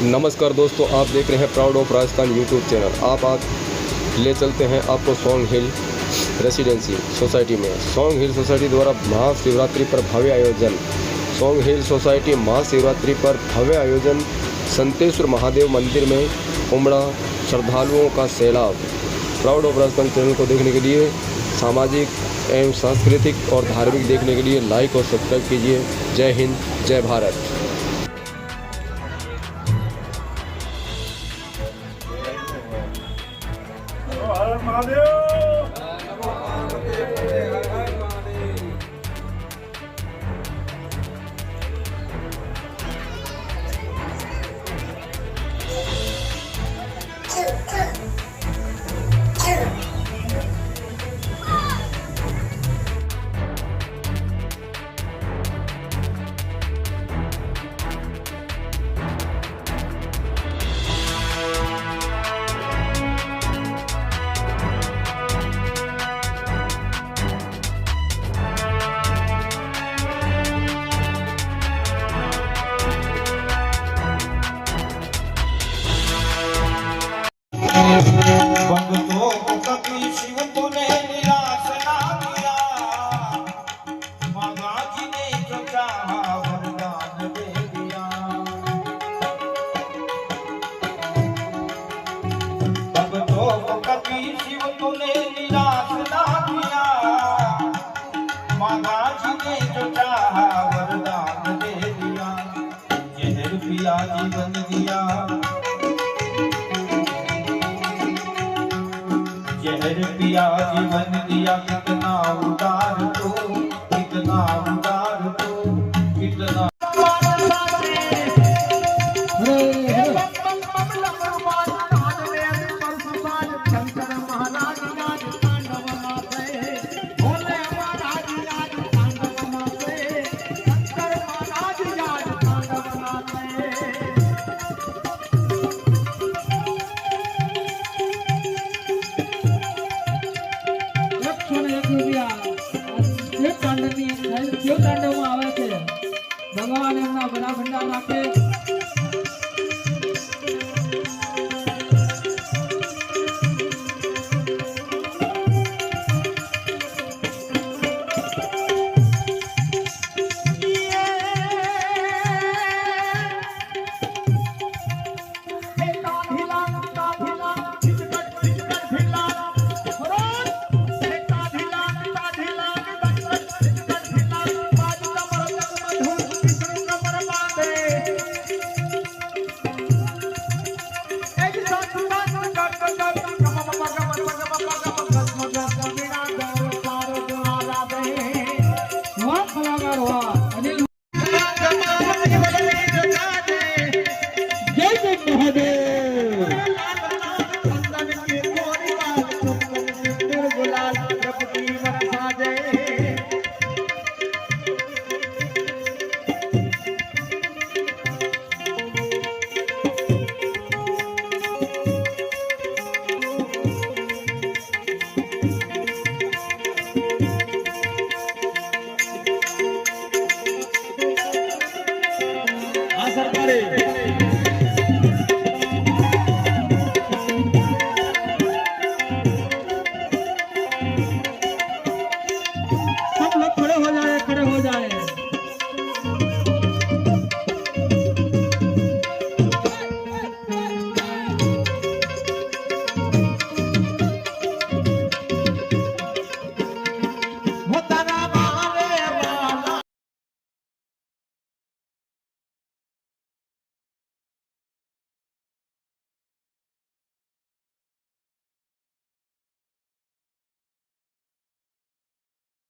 नमस्कार दोस्तों, आप देख रहे हैं proud of Rajasthan YouTube channel. आप आज ले चलते हैं आपको सॉन्ग हिल रेसिडेंसी सोसाइटी में। सॉन्ग हिल सोसाइटी द्वारा महाशिवरात्रि पर भव्य आयोजन। सॉन्ग हिल सोसाइटी महाशिवरात्रि पर भव्य आयोजन। संतेश्वर महादेव मंदिर में उमड़ा श्रद्धालुओं का सैलाब। प्राउड ऑफ राजस्थान चैनल को देखने के लिए, सामाजिक एवं सांस्कृतिक और धार्मिक देखने के लिए लाइक और सब्सक्राइब कीजिए। जय हिंद, जय भारत। हर महादेव। भक्तों को कभी शिव तूने निराश ना किया, माता जी ने जो चाहा वरदान दे दिया। भक्तों को कभी शिव तूने निराश ना किया, माता जी ने जो चाहा वरदान दे दिया। जहर पिया जीवन दिया, जहर पिया जीवन दिया। कितना उदार तू, कितना